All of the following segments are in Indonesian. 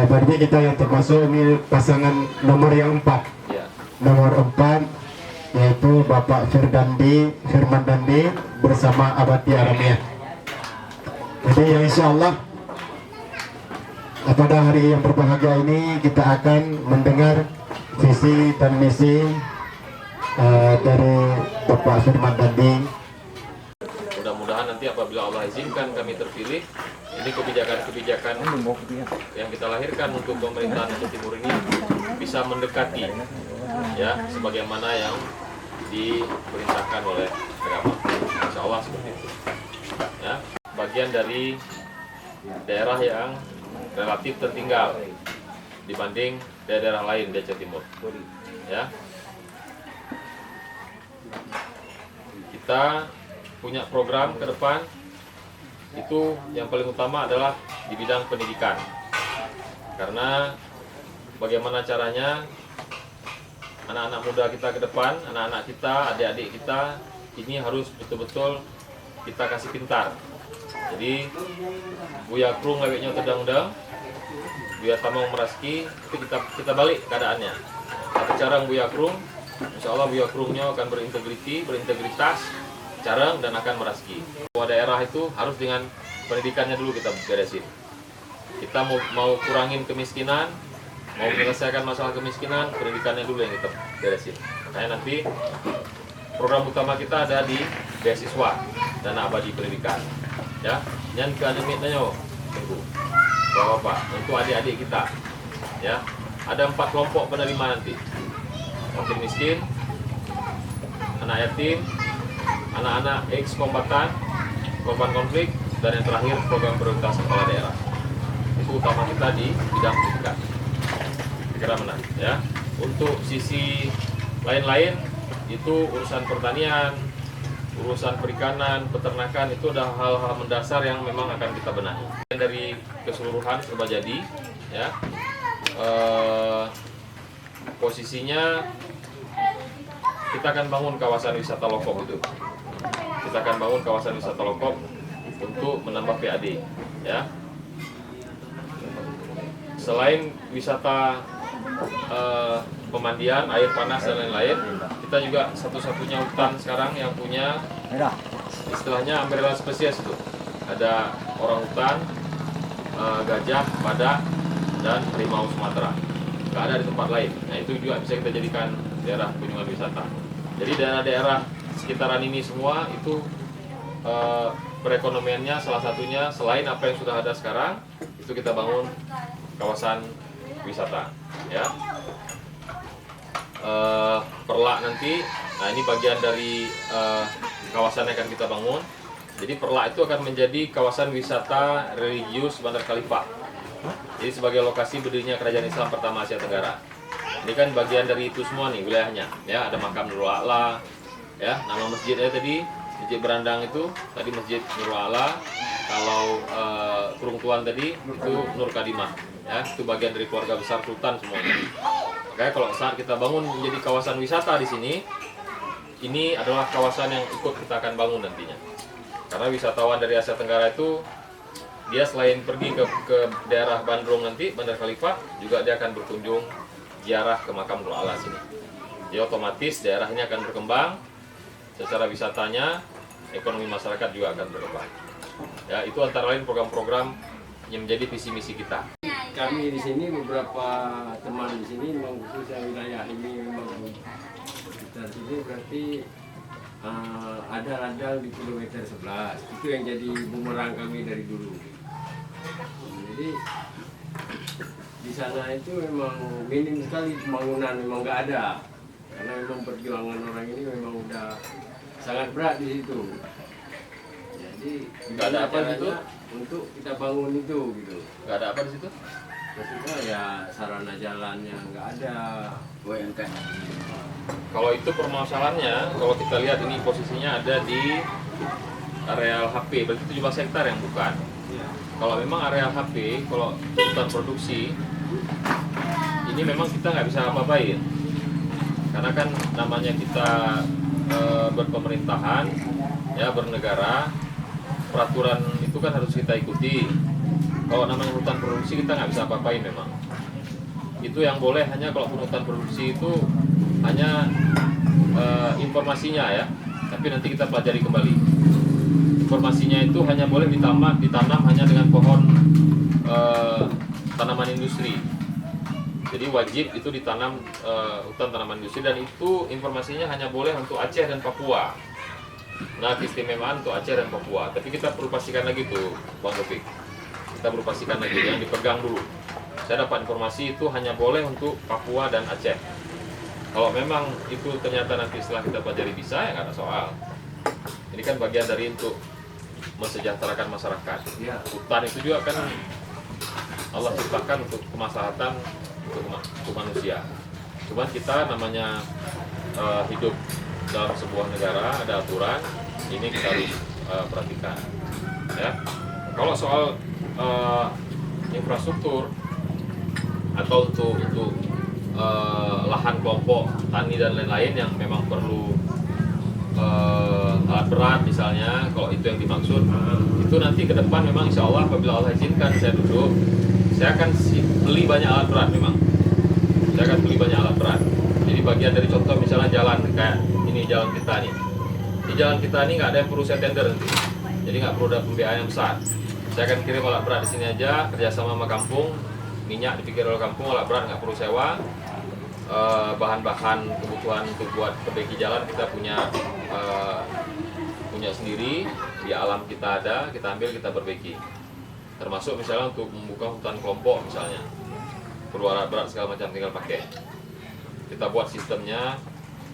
Berarti kita yang termasuk ini pasangan nomor yang 4. Ya. Nomor 4 yaitu Bapak Firman Dandi bersama Abati Aramiah. Jadi ya insya Allah pada hari yang berbahagia ini kita akan mendengar visi dan misi dari Bapak Firman Dandi. Mudah-mudahan nanti apabila Allah izinkan kami terpilih, ini kebijakan-kebijakan yang kita lahirkan untuk pemerintahan Aceh Timur ini bisa mendekati ya sebagaimana yang diperintahkan oleh agama. Insya Allah seperti itu. Ya, bagian dari daerah yang relatif tertinggal dibanding daerah lain di Aceh Timur. Ya, kita punya program ke depan itu yang paling utama adalah di bidang pendidikan, karena bagaimana caranya anak-anak muda kita ke depan, anak-anak kita, adik-adik kita ini harus betul-betul kita kasih pintar. Jadi Buya Krung lewetnya tedang-dang, Buya Tamang meraski, itu kita balik keadaannya. Tapi cara Buya Krung, insya Allah Buya Krungnya akan berintegritas, carang dan akan meraski. Semua daerah itu harus dengan pendidikannya dulu kita beresin. Kita mau kurangin kemiskinan, mau menyelesaikan masalah kemiskinan, pendidikannya dulu yang kita beresin. Makanya nanti program utama kita ada di beasiswa dana abadi pendidikan. Ya, yang ke ademitnya tunggu. Bapak-bapak, untuk adik-adik kita. Ya, ada 4 kelompok penerima nanti. Yatim miskin, anak yatim, anak-anak ex-kombatan, korban konflik, dan yang terakhir program prioritas kepala daerah. Itu utama kita di bidang pendidikan. Kira mana? Ya. Untuk sisi lain-lain itu urusan pertanian, urusan perikanan, peternakan itu adalah hal-hal mendasar yang memang akan kita benahi. Dari keseluruhan serba jadi, ya. Posisinya kita akan bangun kawasan wisata Lokop itu. Kita akan bangun kawasan wisata Lokop untuk menambah PAD, ya. Selain wisata pemandian, air panas dan lain-lain, kita juga satu-satunya hutan sekarang yang punya istilahnya umbrella spesies itu. Ada orang hutan, gajah, badak, dan harimau Sumatera. Nggak ada di tempat lain. Nah itu juga bisa kita jadikan daerah kunjungan wisata. Jadi daerah-daerah sekitaran ini semua itu perekonomiannya salah satunya selain apa yang sudah ada sekarang itu kita bangun kawasan wisata, ya. Perlak nanti, nah ini bagian dari kawasan yang akan kita bangun. Jadi Perlak itu akan menjadi kawasan wisata religius Bandar Khalifah. Jadi sebagai lokasi berdirinya kerajaan Islam pertama Asia Tenggara. Ini kan bagian dari itu semua nih wilayahnya, ya. Ada makam Nurul A'la, ya. Nama masjidnya tadi Masjid Berandang itu tadi Masjid Nurul A'la. Kalau Kurung Tuan tadi itu Nur Kadimah, ya. Itu bagian dari keluarga besar Sultan semuanya. Oke, kalau saat kita bangun menjadi kawasan wisata di sini, ini adalah kawasan yang ikut kita akan bangun nantinya. Karena wisatawan dari Asia Tenggara itu dia selain pergi ke daerah Bandrung nanti, Bandar Khalifah, juga dia akan berkunjung ziarah ke makam Nurul A'la sini. Jadi otomatis daerah ini akan berkembang secara wisatanya, ekonomi masyarakat juga akan berkembang. Ya, itu antara lain program-program yang menjadi visi misi kita. Kami di sini beberapa teman di sini memang khususnya wilayah ini memang sekitar sini berarti ada radal di kilometer 11. Itu yang jadi bumerang kami dari dulu. Jadi di sana itu memang minim sekali pembangunan, memang nggak ada. Karena memang perjuangan orang ini memang udah sangat berat di situ. Jadi nggak ada apa di situ untuk kita bangun itu gitu. Nggak ada apa di situ? Maksudnya ya sarana jalannya nggak ada. Bayangkan. Kalau itu permasalahannya, kalau kita lihat ini posisinya ada di areal HP, berarti 17 hektar yang bukan. Ya. Kalau memang areal HP, kalau hutan produksi, ini memang kita nggak bisa apa-apain. Karena kan namanya kita berpemerintahan, ya bernegara, peraturan itu kan harus kita ikuti. Kalau namanya hutan produksi kita nggak bisa apa-apain memang. Itu yang boleh hanya kalau hutan produksi itu hanya informasinya ya, tapi nanti kita pelajari kembali. Informasinya itu hanya boleh ditanam hanya dengan pohon tanaman industri. Jadi wajib itu ditanam hutan tanaman industri, dan itu informasinya hanya boleh untuk Aceh dan Papua. Nah, keistimewaan untuk Aceh dan Papua. Tapi kita perlu pastikan lagi tuh, Bang Taufik. Kita perlu pastikan lagi, yang dipegang dulu. Saya dapat informasi itu hanya boleh untuk Papua dan Aceh. Kalau memang itu ternyata nanti setelah kita pelajari bisa, ya nggak ada soal. Ini kan bagian dari untuk mensejahterakan masyarakat. Ya. Hutan itu juga kan Allah ciptakan untuk kemaslahatan untuk manusia. Cuman kita namanya hidup dalam sebuah negara, ada aturan, ini kita harus perhatikan. Ya. Kalau soal infrastruktur atau untuk lahan kelompok tani dan lain-lain yang memang perlu alat berat misalnya, kalau itu yang dimaksud, itu nanti ke depan memang insya Allah apabila Allah izinkan saya duduk, saya akan beli banyak alat berat memang. Saya akan beli banyak alat berat. Jadi bagian dari contoh misalnya jalan kayak ini, jalan kita nih. Di jalan kita ini nggak ada yang perlu saya tender nanti. Jadi nggak perlu ada pembiayaan yang besar. Saya akan kirim alat berat di sini aja, kerjasama sama kampung, minyak dipikir oleh kampung, alat berat nggak perlu sewa. Bahan-bahan kebutuhan untuk buat perbaiki jalan kita punya sendiri, di alam kita ada, kita ambil, kita perbaiki. Termasuk misalnya untuk membuka hutan kelompok misalnya, perlu alat berat segala macam, tinggal pakai. Kita buat sistemnya,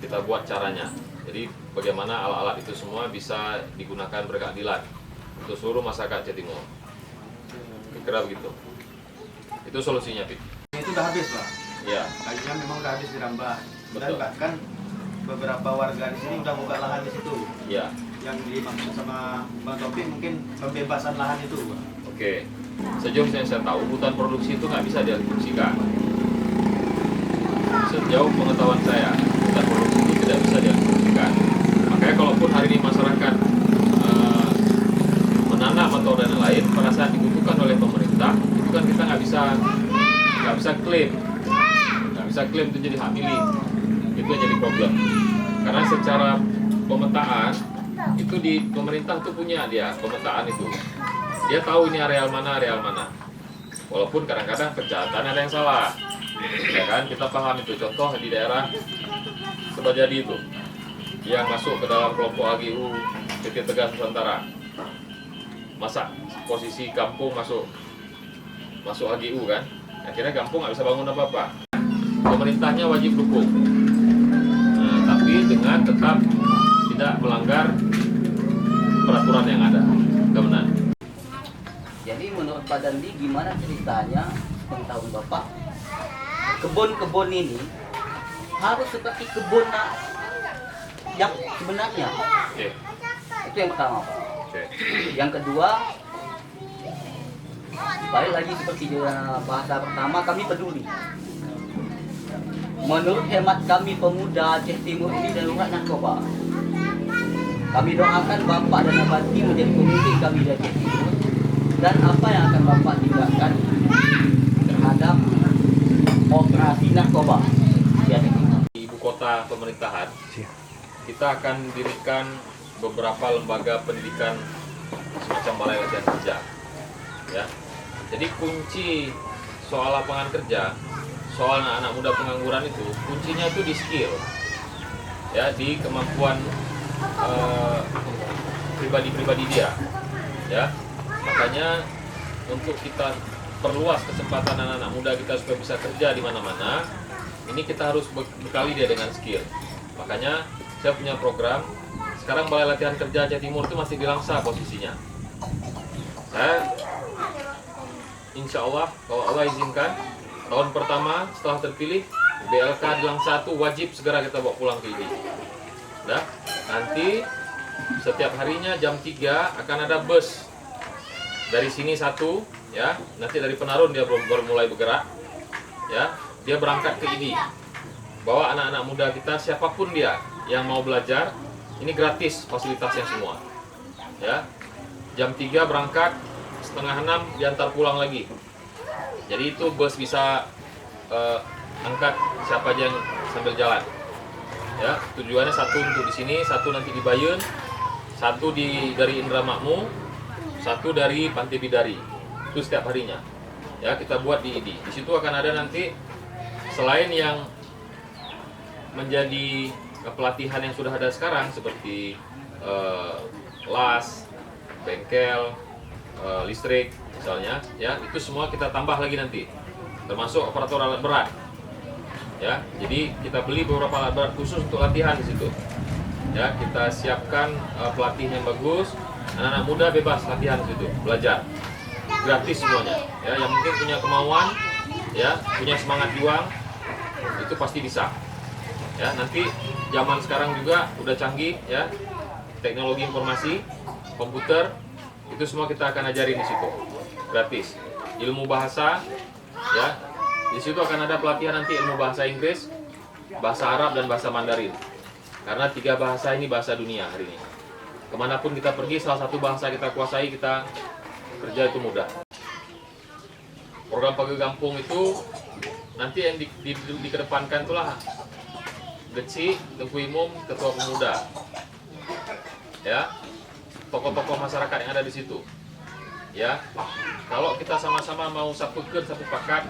kita buat caranya. Jadi bagaimana alat-alat itu semua bisa digunakan berkeadilan untuk seluruh masyarakat Aceh Timur. Kira begitu. Itu solusinya, Pik. Itu udah habis, Pak. Iya. Kayunya memang udah habis dirambah. Dan Betul. bahkan beberapa warga di sini udah buka lahan di situ. Iya. Yang dimaksud sama Bang Taufik mungkin pembebasan lahan itu, Pak. Oke. Sejauh yang saya tahu, hutan produksi itu nggak bisa dialihfungsikan. Sejauh pengetahuan saya, hutan produksi itu tidak bisa dialihfungsikan. Makanya kalaupun hari ini masyarakat menanam atau dan lain, pada saat dibutuhkan oleh pemerintah, itu kan kita nggak bisa klaim, itu jadi hak milik. Itu yang jadi problem. Karena secara pemetaan itu di pemerintah tuh punya dia pemetaan itu. Dia tahu ini areal mana. Walaupun kadang-kadang pencatatan ada yang salah. Ya kan, kita paham itu. Contoh di daerah Sebajadi itu, yang masuk ke dalam kelompok AGU PT Tegas Nusantara. Masa posisi kampung masuk AGU kan, akhirnya kampung nggak bisa bangun apa-apa. Pemerintahnya wajib dukung, tapi dengan tetap tidak melanggar peraturan yang ada. Kebenaran. Jadi menurut Pak Dandi gimana ceritanya tentang Bapak, kebun-kebun ini harus seperti kebun yang sebenarnya. Oke. Itu yang pertama, Pak. Oke. Yang kedua, balik lagi seperti bahasa pertama, kami peduli. Menurut hemat kami pemuda Aceh Timur ini darurat narkoba. Kami doakan Bapak dan Abati menjadi pemimpin kami di Aceh Timur. Dan apa yang akan Bapak tinggalkan terhadap operasi narkoba di Aceh Timur. Di ibu kota pemerintahan, kita akan dirikan beberapa lembaga pendidikan semacam balai latihan kerja. Ya. Jadi kunci soal lapangan kerja, soal anak-anak muda pengangguran itu, kuncinya itu di skill, ya, di kemampuan pribadi-pribadi dia, ya. Makanya untuk kita perluas kesempatan anak-anak muda kita supaya bisa kerja di mana-mana, ini kita harus bekali dia dengan skill. Makanya saya punya program. Sekarang Balai Latihan Kerja Aceh Timur itu masih di Langsa posisinya. Saya insya Allah, kalau Allah izinkan, tahun pertama setelah terpilih, BLK di Langsa itu wajib segera kita bawa pulang ke ini. Nah, nanti setiap harinya jam 3 akan ada bus. Dari sini satu, ya, nanti dari Penarun dia baru mulai bergerak, ya, dia berangkat ke ini. Bawa anak-anak muda kita, siapapun dia yang mau belajar, ini gratis fasilitasnya semua, ya. jam 3 berangkat, setengah 6 diantar pulang lagi. Jadi itu bus bisa angkat siapa aja yang sambil jalan. Ya, tujuannya satu untuk di sini, satu nanti di Bayun, satu dari Indramakmu, satu dari Pantai Bidari. Itu setiap harinya. Ya, kita buat di ID. Di situ akan ada nanti selain yang menjadi pelatihan yang sudah ada sekarang seperti las, bengkel, listrik misalnya, ya itu semua kita tambah lagi nanti, termasuk aparatur alat berat. Ya, jadi kita beli beberapa alat berat khusus untuk latihan di situ. Ya, kita siapkan pelatih yang bagus, anak-anak muda bebas latihan di situ, belajar gratis semuanya. Ya, yang penting punya kemauan, ya punya semangat juang, itu pasti bisa. Ya, nanti zaman sekarang juga udah canggih, ya teknologi informasi, komputer, itu semua kita akan ajarin di situ, gratis. Ilmu bahasa, ya di situ akan ada pelatihan nanti ilmu bahasa Inggris, bahasa Arab dan bahasa Mandarin. Karena 3 bahasa ini bahasa dunia hari ini. Kemanapun kita pergi, salah satu bahasa kita kuasai, kita kerja itu mudah. Program Pagi Kampung itu nanti yang dikedepankan itulah Geci, Tengku Imum, Ketua Pemuda, ya tokoh-tokoh masyarakat yang ada di situ. Ya, kalau kita sama-sama mau sapu pakat,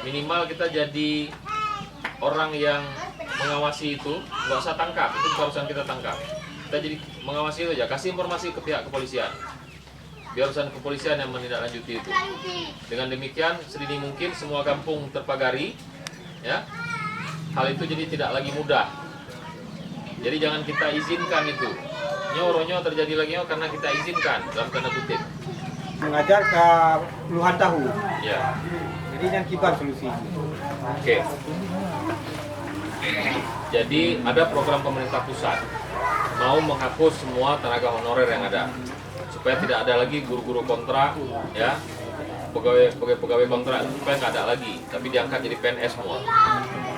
minimal kita jadi orang yang mengawasi itu, nggak usah tangkap, itu urusan kita tangkap. Kita jadi mengawasi itu aja, kasih informasi ke pihak kepolisian. Biar urusan kepolisian yang menindaklanjuti itu. Dengan demikian, sedini mungkin semua kampung terpagari, ya. Hal itu jadi tidak lagi mudah. Jadi jangan kita izinkan itu. Nyo terjadi lagi karena kita izinkan dalam tanda kutip. Mengajar ke puluhan tahun. Ya. Jadi yang kibar solusi. Oke. Jadi ada program pemerintah pusat mau menghapus semua tenaga honorer yang ada supaya tidak ada lagi guru-guru kontrak, ya pegawai kontrak supaya nggak ada lagi, tapi diangkat jadi PNS semua.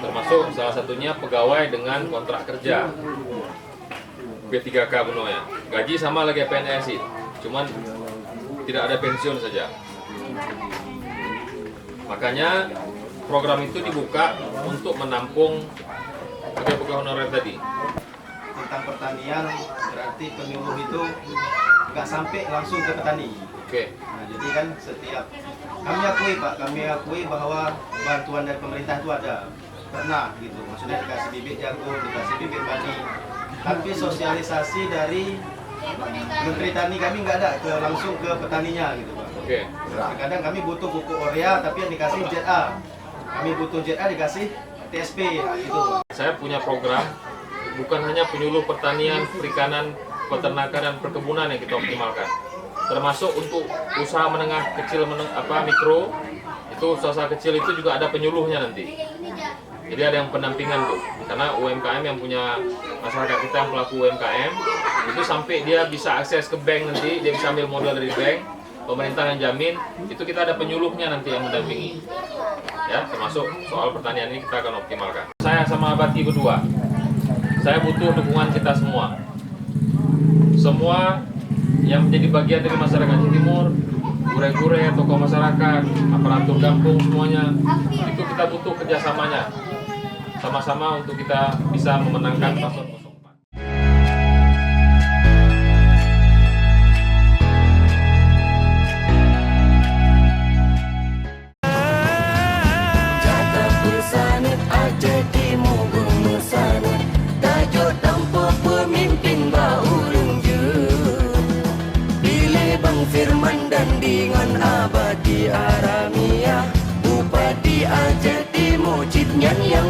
Termasuk salah satunya pegawai dengan kontrak kerja P3K penuhnya. Gaji sama lagi PNS sih, cuman tidak ada pensiun saja. Makanya program itu dibuka untuk menampung pegawai honorer tadi. Tentang pertanian berarti penyuluh itu nggak sampai langsung ke petani. Oke. Nah, jadi kan setiap kami akui bahwa bantuan dari pemerintah itu ada, pernah gitu. Maksudnya dikasih bibit jagung, dikasih bibit padi. Tapi sosialisasi dari Menteri Tani kami nggak ada langsung ke petaninya gitu Pak. Oke. Kadang kami butuh pupuk urea tapi yang dikasih ZA. Kami butuh ZA dikasih TSP gitu Pak. Saya punya program bukan hanya penyuluh pertanian, perikanan, peternakan dan perkebunan yang kita optimalkan. Termasuk untuk usaha menengah kecil mikro, itu usaha kecil itu juga ada penyuluhnya nanti. Jadi ada yang pendampingan tuh, karena UMKM yang punya masyarakat kita yang pelaku UMKM itu sampai dia bisa akses ke bank nanti, dia bisa ambil modal dari bank, pemerintah yang jamin, itu kita ada penyuluhnya nanti yang mendampingi. Ya, termasuk soal pertanian ini kita akan optimalkan. Saya sama Bati berdua, saya butuh dukungan kita semua. Semua yang menjadi bagian dari masyarakat Jawa Timur, gure-gure, tokoh masyarakat, aparatur kampung semuanya, itu kita butuh kerjasamanya. Sama-sama untuk kita bisa memenangkan paslon 04. Jatah bersanut aja timu bermesanut, tajuk tanpa pemimpin baurung je. Pilih Bang Firman dan dengan Abadi Aramia, Bupati Aceh Timur Citnyan yang